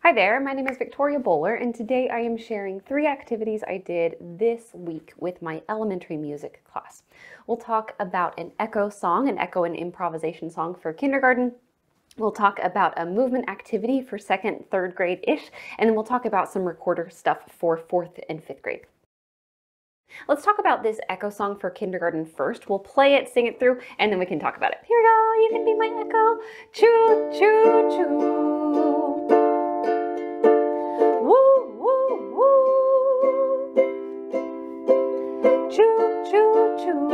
Hi there, my name is Victoria Bowler, and today I am sharing 3 activities I did this week with my elementary music class. We'll talk about an echo song, an echo and improvisation song for kindergarten. We'll talk about a movement activity for 2nd, 3rd grade-ish, and then we'll talk about some recorder stuff for 4th and 5th grade. Let's talk about this echo song for kindergarten first. We'll play it, sing it through, and then we can talk about it. Here we go, you can be my echo. Choo, choo, choo. Woo, woo, woo. Choo, choo, choo.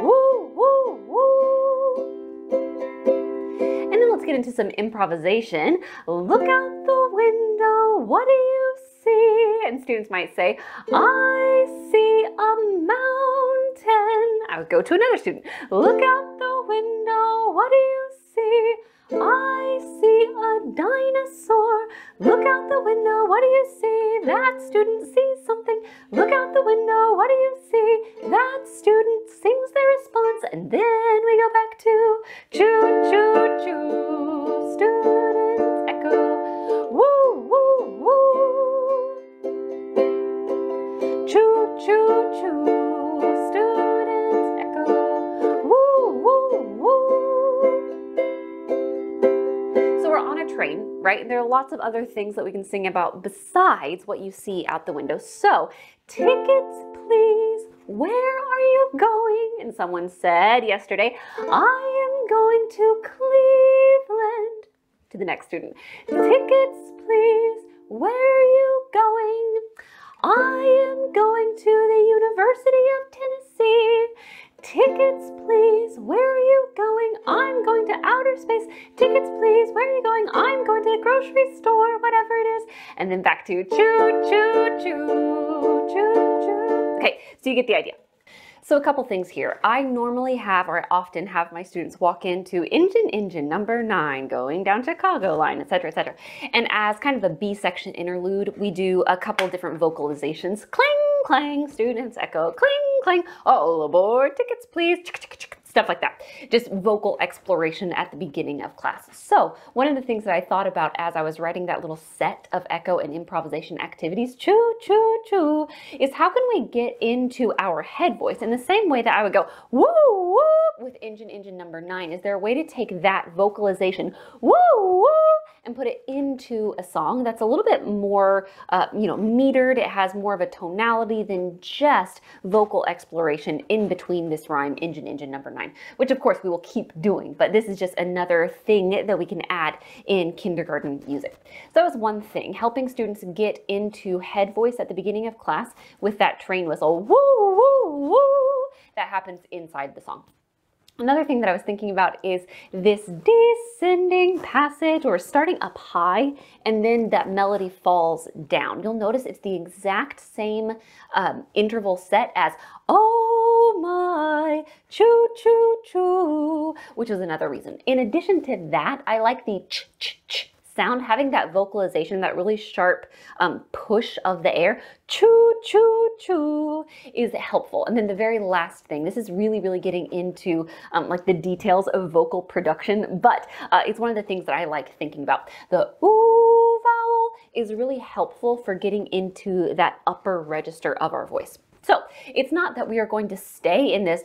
Woo, woo, woo. And then let's get into some improvisation. Look out the window, what do you see? And students might say, I see a mountain. I would go to another student. Look out the window, what do you see? I see a dinosaur. Look out the window, what do you see? That student sees something. Look out the window, what do you see? That student sings their response, and then we go back to choo, choo, choo. Students echo. Woo, woo, woo. Choo, choo, choo. Students echo. Woo, woo, woo. So we're on a train, right? And there are lots of other things that we can sing about besides what you see out the window. So, tickets, please. Where are you going? And someone said yesterday, I am going to Cleveland. To the next student, tickets, please. Where are you going? I am going to the University of Tennessee. Tickets, please. Where are you going? I'm going to outer space. Tickets, please. Where are you going? I'm going to the grocery store, whatever it is. And then back to choo, choo, choo, choo, choo. Okay, so you get the idea. So a couple things here. I normally have, or I often have my students walk into engine number 9 going down Chicago line, etc., etc. And as kind of a B section interlude, we do a couple different vocalizations. Clang, clang, students echo, cling, clang, all aboard, tickets please, stuff like that. Just vocal exploration at the beginning of class. So one of the things that I thought about as I was writing that little set of echo and improvisation activities, choo, choo, choo, is how can we get into our head voice in the same way that I would go woo, woo with engine number 9. Is there a way to take that vocalization, woo, woo, and put it into a song that's a little bit more, metered. It has more of a tonality than just vocal exploration in between this rhyme, engine number 9, which of course we will keep doing, but this is just another thing that we can add in kindergarten music. So that was one thing, helping students get into head voice at the beginning of class with that train whistle, woo, woo, woo, that happens inside the song. Another thing that I was thinking about is this descending passage, or starting up high and then that melody falls down. You'll notice it's the exact same interval set as oh my, choo choo choo, which is another reason. In addition to that, I like the ch ch ch sound, having that vocalization, that really sharp push of the air, choo, choo, choo, is helpful. And then the very last thing, this is really, really getting into like the details of vocal production, but it's one of the things that I like thinking about. The ooh vowel is really helpful for getting into that upper register of our voice. So it's not that we are going to stay in this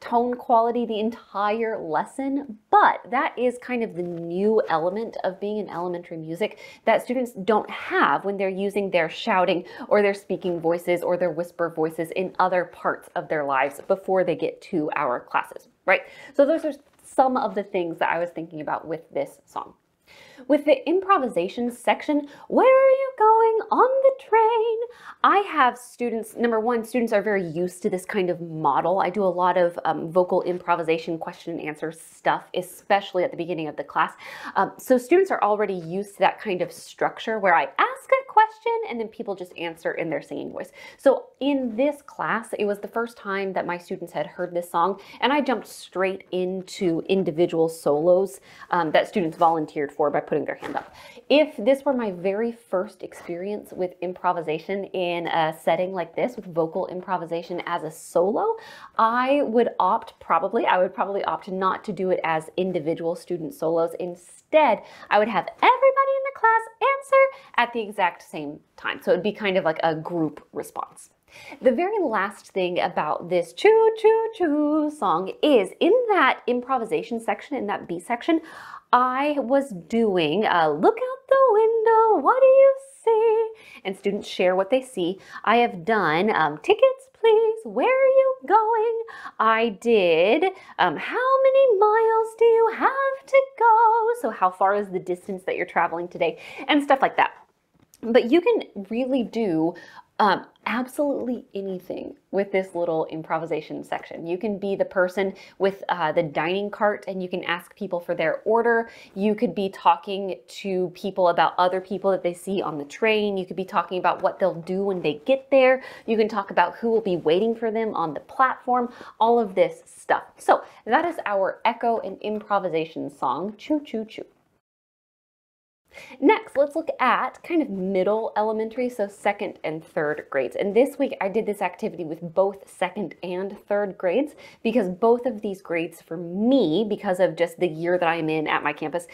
tone quality the entire lesson, but that is kind of the new element of being in elementary music that students don't have when they're using their shouting or their speaking voices or their whisper voices in other parts of their lives before they get to our classes, right? So those are some of the things that I was thinking about with this song. With the improvisation section, where are you going on the train? I have students, number one, students are very used to this kind of model. I do a lot of vocal improvisation question and answer stuff, especially at the beginning of the class. So students are already used to that kind of structure where I ask a question and then people just answer in their singing voice. So in this class, it was the first time that my students had heard this song, and I jumped straight into individual solos that students volunteered for by putting their hand up. If this were my very first experience with improvisation in a setting like this, with vocal improvisation as a solo, I would probably opt not to do it as individual student solos. Instead, I would have everybody in the class answer at the exact same time. So it'd be kind of like a group response. The very last thing about this Choo Choo Choo song is in that improvisation section, in that B section, I was doing look out the window, what do you see? And students share what they see. I have done tickets please, where are you going? I did how many miles do you have to go? So how far is the distance that you're traveling today? And stuff like that. But you can really do absolutely anything with this little improvisation section. You can be the person with the dining cart and you can ask people for their order. You could be talking to people about other people that they see on the train. You could be talking about what they'll do when they get there. You can talk about who will be waiting for them on the platform, all of this stuff. So that is our echo and improvisation song, Choo Choo Choo. Next, let's look at kind of middle elementary, so second and third grades. And this week I did this activity with both second and third grades because both of these grades for me, because of just the year that I'm in at my campus,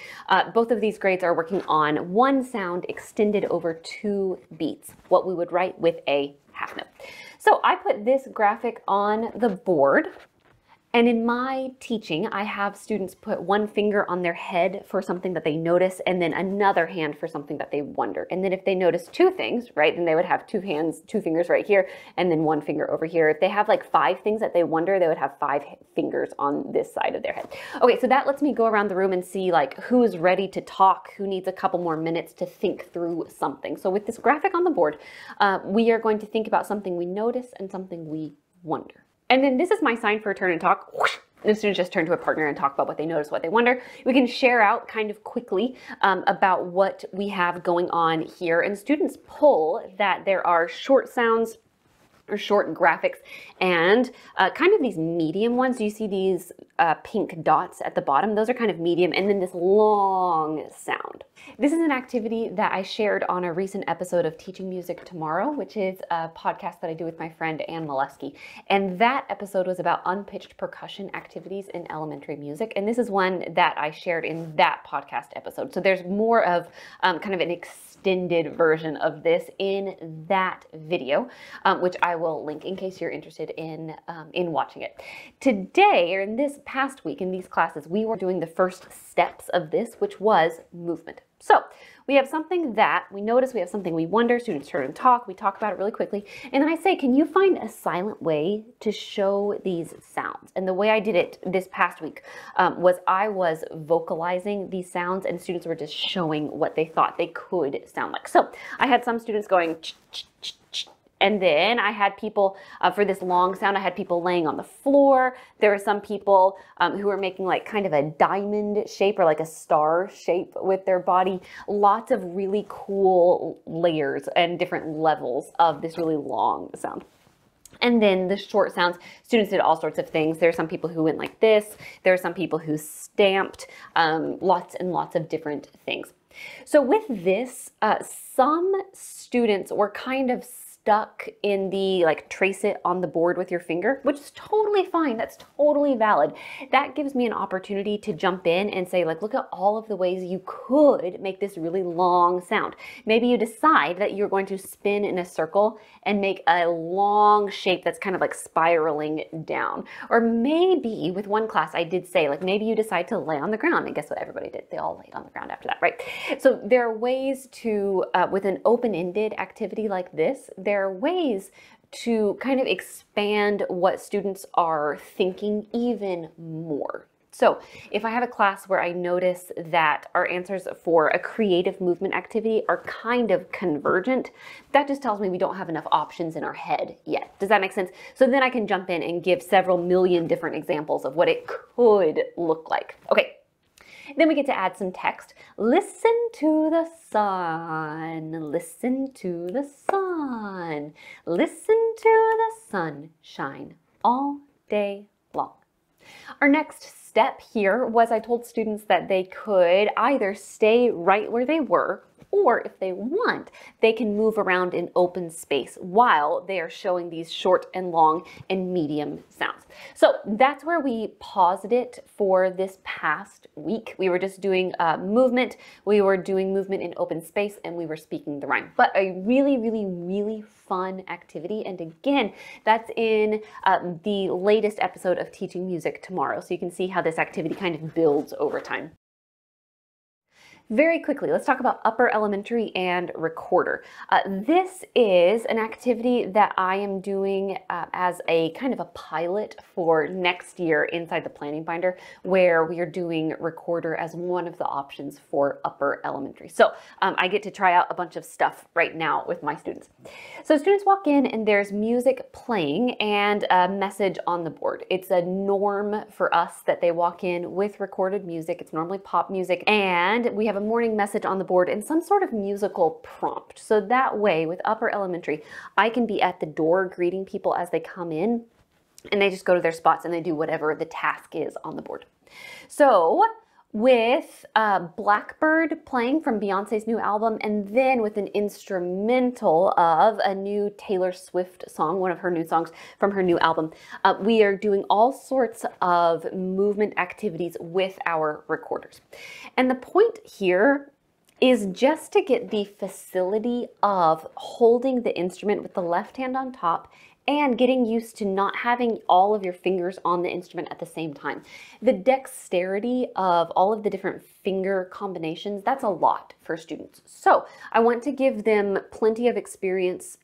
both of these grades are working on one sound extended over 2 beats, what we would write with a half note. So I put this graphic on the board. And in my teaching, I have students put one finger on their head for something that they notice and then another hand for something that they wonder. And then if they notice 2 things, right, then they would have 2 fingers right here and then 1 finger over here. If they have like 5 things that they wonder, they would have 5 fingers on this side of their head. Okay, so that lets me go around the room and see like who's ready to talk, who needs a couple more minutes to think through something. So with this graphic on the board, we are going to think about something we notice and something we wonder. And then this is my sign for a turn and talk. The students just turn to a partner and talk about what they notice, what they wonder. We can share out kind of quickly about what we have going on here. And students pull that there are short sounds or short graphics and kind of these medium ones. You see these pink dots at the bottom? Those are kind of medium, and then this long sound. This is an activity that I shared on a recent episode of Teaching Music Tomorrow, which is a podcast that I do with my friend Ann Molesky. And that episode was about unpitched percussion activities in elementary music. And this is one that I shared in that podcast episode. So there's more of kind of an extended version of this in that video, which I will link in case you're interested in watching it. Today, or in this past week in these classes, we were doing the first steps of this, which was movement. So we have something that we notice, we have something we wonder, students turn and talk, we talk about it really quickly, and then I say, can you find a silent way to show these sounds? And the way I did it this past week was I was vocalizing these sounds and students were just showing what they thought they could sound like. So I had some students going ch ch ch ch. And then I had people, for this long sound, I had people laying on the floor. There were some people who were making like kind of a diamond shape or like a star shape with their body. Lots of really cool layers and different levels of this really long sound. And then the short sounds, students did all sorts of things. There are some people who went like this. There are some people who stamped, lots and lots of different things. So with this, some students were kind of stuck in the like trace it on the board with your finger, which is totally fine. That's totally valid. That gives me an opportunity to jump in and say, like, look at all of the ways you could make this really long sound. Maybe you decide that you're going to spin in a circle and make a long shape that's kind of like spiraling down. Or maybe with one class I did say, like, maybe you decide to lay on the ground, and guess what everybody did? They all laid on the ground after that, right? So there are ways to, with an open-ended activity like this, there are ways to kind of expand what students are thinking even more. So if I have a class where I notice that our answers for a creative movement activity are kind of convergent, that just tells me we don't have enough options in our head yet. Does that make sense? So then I can jump in and give several million different examples of what it could look like. Okay. Then we get to add some text. Listen to the sun, listen to the sun, listen to the sun shine all day long. Our next step here was I told students that they could either stay right where they were, or if they want, they can move around in open space while they are showing these short and long and medium sounds. So that's where we paused it for this past week. We were just doing movement. We were doing movement in open space, and we were speaking the rhyme. But a really, really, really fun activity. And again, that's in the latest episode of Teaching Music Tomorrow. So you can see how this activity kind of builds over time. Very quickly, let's talk about upper elementary and recorder. This is an activity that I am doing as a kind of a pilot for next year inside the planning binder, where we are doing recorder as one of the options for upper elementary. So I get to try out a bunch of stuff right now with my students. So students walk in and there's music playing and a message on the board. It's a norm for us that they walk in with recorded music. It's normally pop music, and we have a morning message on the board and some sort of musical prompt. So that way with upper elementary, I can be at the door greeting people as they come in, and they just go to their spots and they do whatever the task is on the board. So with Blackbird playing from Beyonce's new album, and then with an instrumental of a new Taylor Swift song, one of her new songs from her new album, we are doing all sorts of movement activities with our recorders. And the point here is just to get the facility of holding the instrument with the left hand on top and getting used to not having all of your fingers on the instrument at the same time. The dexterity of all of the different finger combinations, that's a lot for students. So I want to give them plenty of experience.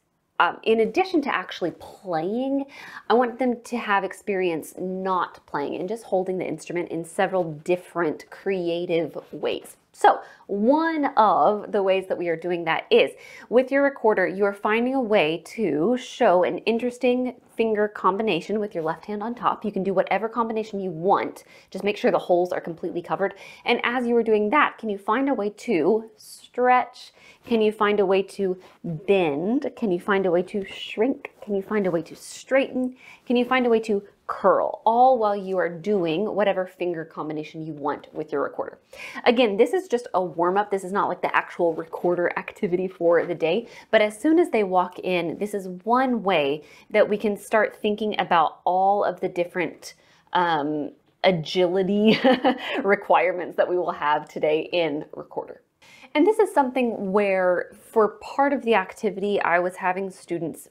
In addition to actually playing, I want them to have experience not playing and just holding the instrument in several different creative ways. So one of the ways that we are doing that is with your recorder, you are finding a way to show an interesting finger combination with your left hand on top. You can do whatever combination you want. Just make sure the holes are completely covered. And as you are doing that, can you find a way to stretch? Can you find a way to bend? Can you find a way to shrink? Can you find a way to straighten? Can you find a way to curl, all while you are doing whatever finger combination you want with your recorder? Again, this is just a warm-up. This is not like the actual recorder activity for the day, but as soon as they walk in, this is one way that we can start thinking about all of the different agility requirements that we will have today in recorder. And this is something where for part of the activity, I was having students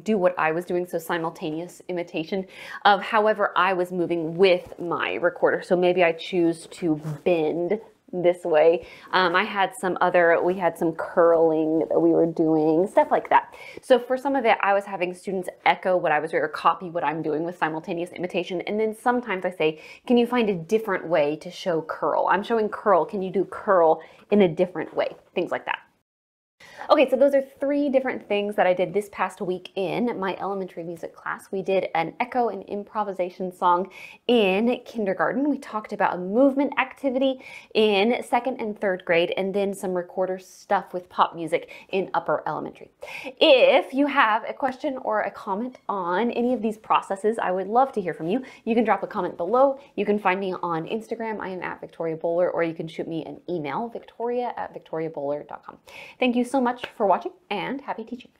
do what I was doing, so simultaneous imitation of however I was moving with my recorder. So maybe I choose to bend this way. We had some curling that we were doing, stuff like that. So for some of it, I was having students echo what I was doing or copy what I'm doing with simultaneous imitation. And then sometimes I say, can you find a different way to show curl? I'm showing curl. Can you do curl in a different way? Things like that. Okay, so those are 3 different things that I did this past week in my elementary music class. We did an echo and improvisation song in kindergarten. We talked about a movement activity in 2nd and 3rd grade, and then some recorder stuff with pop music in upper elementary. If you have a question or a comment on any of these processes, I would love to hear from you. You can drop a comment below. You can find me on Instagram. I am at Victoria Bowler, or you can shoot me an email, victoria@victoriabowler.com. Thank you so much for watching, and happy teaching.